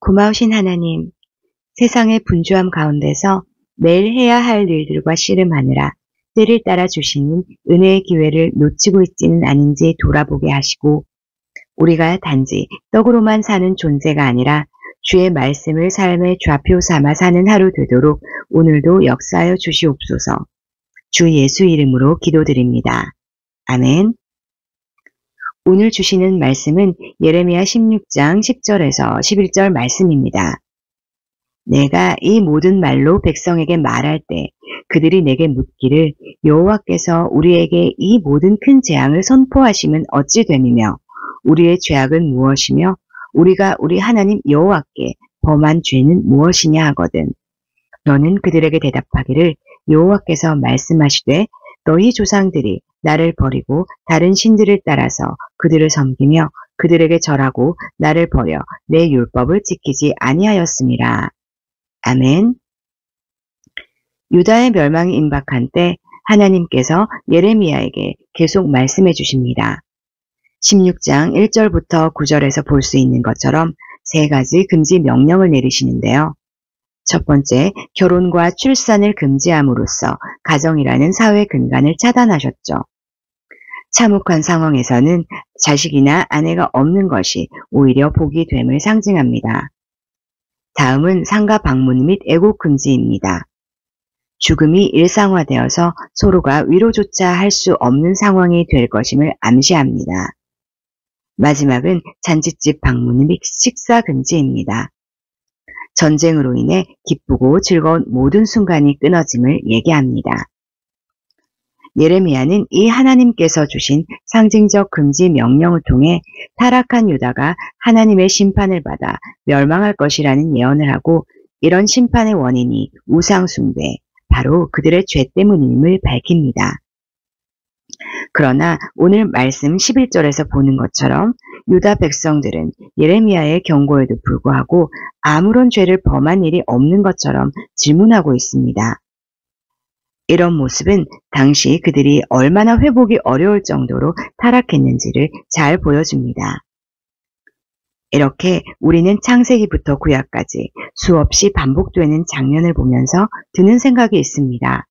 고마우신 하나님, 세상의 분주함 가운데서 매일 해야 할 일들과 씨름하느라 때를 따라 주시는 은혜의 기회를 놓치고 있지는 않은지 돌아보게 하시고, 우리가 단지 떡으로만 사는 존재가 아니라 주의 말씀을 삶의 좌표 삼아 사는 하루 되도록 오늘도 역사하여 주시옵소서. 주 예수 이름으로 기도드립니다. 아멘. 오늘 주시는 말씀은 예레미야 16장 10절에서 11절 말씀입니다. 내가 이 모든 말로 백성에게 말할 때 그들이 내게 묻기를 여호와께서 우리에게 이 모든 큰 재앙을 선포하심은 어찌 됨이며 우리의 죄악은 무엇이며 우리가 우리 하나님 여호와께 범한 죄는 무엇이냐 하거든. 너는 그들에게 대답하기를 여호와께서 말씀하시되 너희 조상들이 나를 버리고 다른 신들을 따라서 그들을 섬기며 그들에게 절하고 나를 버려 내 율법을 지키지 아니하였음이라. 아멘. 유다의 멸망이 임박한 때 하나님께서 예레미야에게 계속 말씀해 주십니다. 16장 1절부터 9절에서 볼 수 있는 것처럼 세 가지 금지 명령을 내리시는데요. 첫 번째, 결혼과 출산을 금지함으로써 가정이라는 사회 근간을 차단하셨죠. 참혹한 상황에서는 자식이나 아내가 없는 것이 오히려 복이 됨을 상징합니다. 다음은 상가 방문 및 애곡 금지입니다. 죽음이 일상화되어서 서로가 위로조차 할 수 없는 상황이 될 것임을 암시합니다. 마지막은 잔칫집 방문 및 식사 금지입니다. 전쟁으로 인해 기쁘고 즐거운 모든 순간이 끊어짐을 얘기합니다. 예레미야는 이 하나님께서 주신 상징적 금지 명령을 통해 타락한 유다가 하나님의 심판을 받아 멸망할 것이라는 예언을 하고, 이런 심판의 원인이 우상 숭배, 바로 그들의 죄 때문임을 밝힙니다. 그러나 오늘 말씀 11절에서 보는 것처럼 유다 백성들은 예레미야의 경고에도 불구하고 아무런 죄를 범한 일이 없는 것처럼 질문하고 있습니다. 이런 모습은 당시 그들이 얼마나 회복이 어려울 정도로 타락했는지를 잘 보여줍니다. 이렇게 우리는 창세기부터 구약까지 수없이 반복되는 장면을 보면서 드는 생각이 있습니다.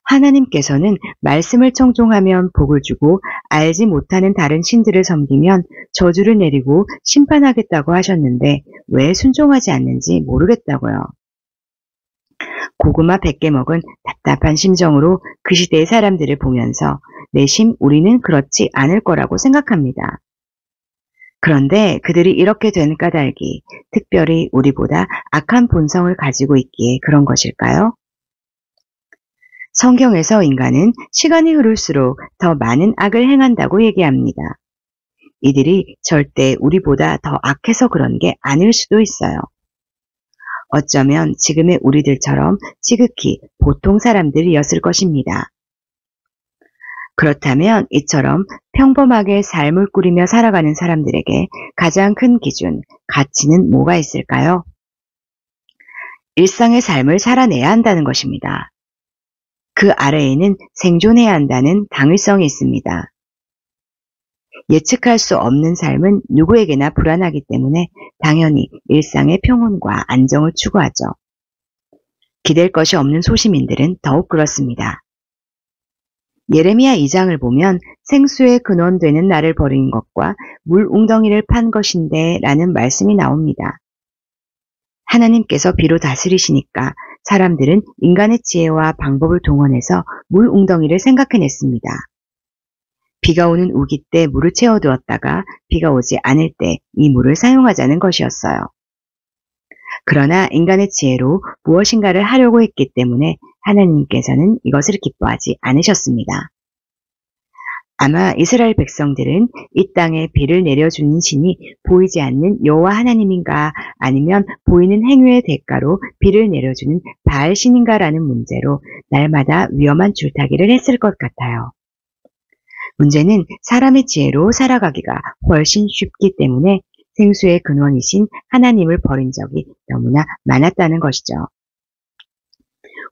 하나님께서는 말씀을 청종하면 복을 주고 알지 못하는 다른 신들을 섬기면 저주를 내리고 심판하겠다고 하셨는데 왜 순종하지 않는지 모르겠다고요. 고구마 100개 먹은 답답한 심정으로 그 시대의 사람들을 보면서 내심 우리는 그렇지 않을 거라고 생각합니다. 그런데 그들이 이렇게 된 까닭이 특별히 우리보다 악한 본성을 가지고 있기에 그런 것일까요? 성경에서 인간은 시간이 흐를수록 더 많은 악을 행한다고 얘기합니다. 이들이 절대 우리보다 더 악해서 그런 게 아닐 수도 있어요. 어쩌면 지금의 우리들처럼 지극히 보통 사람들이었을 것입니다. 그렇다면 이처럼 평범하게 삶을 꾸리며 살아가는 사람들에게 가장 큰 기준, 가치는 뭐가 있을까요? 일상의 삶을 살아내야 한다는 것입니다. 그 아래에는 생존해야 한다는 당위성이 있습니다. 예측할 수 없는 삶은 누구에게나 불안하기 때문에 당연히 일상의 평온과 안정을 추구하죠. 기댈 것이 없는 소시민들은 더욱 그렇습니다. 예레미야 2장을 보면 생수의 근원되는 나를 버린 것과 물 웅덩이를 판 것인데 라는 말씀이 나옵니다. 하나님께서 비로 다스리시니까 사람들은 인간의 지혜와 방법을 동원해서 물 웅덩이를 생각해냈습니다. 비가 오는 우기 때 물을 채워두었다가 비가 오지 않을 때 이 물을 사용하자는 것이었어요. 그러나 인간의 지혜로 무엇인가를 하려고 했기 때문에 하나님께서는 이것을 기뻐하지 않으셨습니다. 아마 이스라엘 백성들은 이 땅에 비를 내려주는 신이 보이지 않는 여호와 하나님인가 아니면 보이는 행위의 대가로 비를 내려주는 바알 신인가라는 문제로 날마다 위험한 줄타기를 했을 것 같아요. 문제는 사람의 지혜로 살아가기가 훨씬 쉽기 때문에 생수의 근원이신 하나님을 버린 적이 너무나 많았다는 것이죠.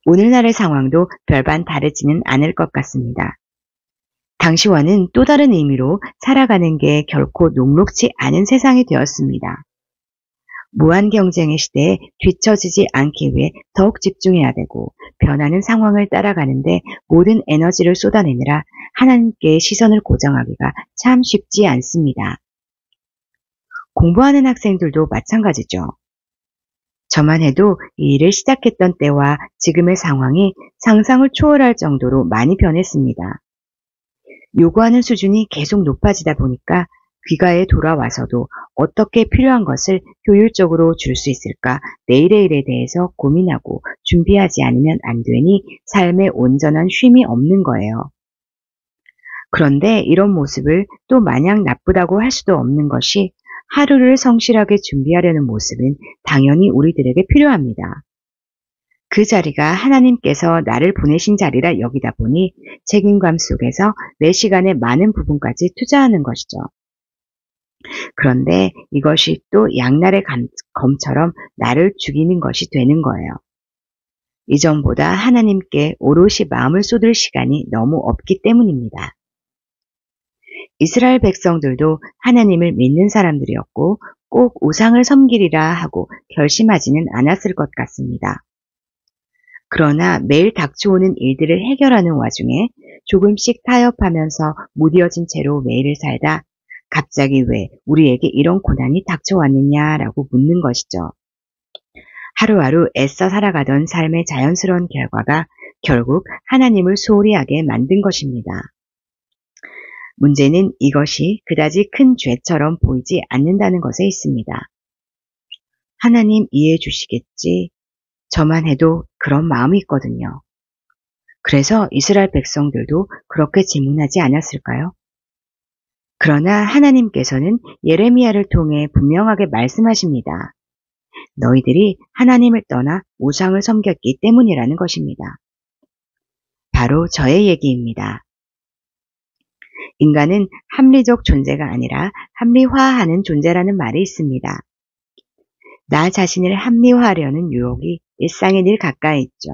오늘날의 상황도 별반 다르지는 않을 것 같습니다. 당시와는 또 다른 의미로 살아가는 게 결코 녹록지 않은 세상이 되었습니다. 무한 경쟁의 시대에 뒤처지지 않기 위해 더욱 집중해야 되고 변하는 상황을 따라가는데 모든 에너지를 쏟아내느라 하나님께의 시선을 고정하기가 참 쉽지 않습니다. 공부하는 학생들도 마찬가지죠. 저만 해도 이 일을 시작했던 때와 지금의 상황이 상상을 초월할 정도로 많이 변했습니다. 요구하는 수준이 계속 높아지다 보니까 귀가에 돌아와서도 어떻게 필요한 것을 효율적으로 줄 수 있을까 내일의 일에 대해서 고민하고 준비하지 않으면 안 되니 삶에 온전한 쉼이 없는 거예요. 그런데 이런 모습을 또 마냥 나쁘다고 할 수도 없는 것이 하루를 성실하게 준비하려는 모습은 당연히 우리들에게 필요합니다. 그 자리가 하나님께서 나를 보내신 자리라 여기다 보니 책임감 속에서 내 시간의 많은 부분까지 투자하는 것이죠. 그런데 이것이 또 양날의 검처럼 나를 죽이는 것이 되는 거예요. 이전보다 하나님께 오롯이 마음을 쏟을 시간이 너무 없기 때문입니다. 이스라엘 백성들도 하나님을 믿는 사람들이었고 꼭 우상을 섬기리라 하고 결심하지는 않았을 것 같습니다. 그러나 매일 닥쳐오는 일들을 해결하는 와중에 조금씩 타협하면서 무뎌진 채로 매일을 살다 갑자기 왜 우리에게 이런 고난이 닥쳐왔느냐라고 묻는 것이죠. 하루하루 애써 살아가던 삶의 자연스러운 결과가 결국 하나님을 소홀히 하게 만든 것입니다. 문제는 이것이 그다지 큰 죄처럼 보이지 않는다는 것에 있습니다. 하나님 이해해 주시겠지? 저만 해도 그런 마음이 있거든요. 그래서 이스라엘 백성들도 그렇게 질문하지 않았을까요? 그러나 하나님께서는 예레미야를 통해 분명하게 말씀하십니다. 너희들이 하나님을 떠나 우상을 섬겼기 때문이라는 것입니다. 바로 저의 얘기입니다. 인간은 합리적 존재가 아니라 합리화하는 존재라는 말이 있습니다. 나 자신을 합리화하려는 유혹이 일상에 늘 가까이 있죠.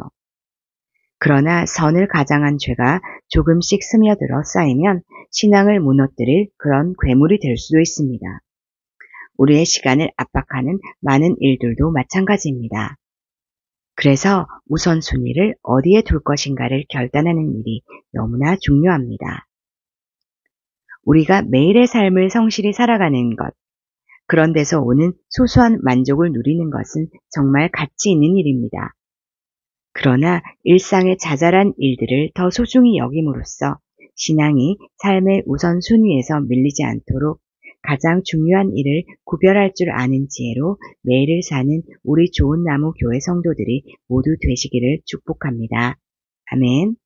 그러나 선을 가장한 죄가 조금씩 스며들어 쌓이면 신앙을 무너뜨릴 그런 괴물이 될 수도 있습니다. 우리의 시간을 압박하는 많은 일들도 마찬가지입니다. 그래서 우선순위를 어디에 둘 것인가를 결단하는 일이 너무나 중요합니다. 우리가 매일의 삶을 성실히 살아가는 것, 그런 데서 오는 소소한 만족을 누리는 것은 정말 가치 있는 일입니다. 그러나 일상의 자잘한 일들을 더 소중히 여김으로써 신앙이 삶의 우선순위에서 밀리지 않도록 가장 중요한 일을 구별할 줄 아는 지혜로 매일을 사는 우리 좋은 나무 교회 성도들이 모두 되시기를 축복합니다. 아멘.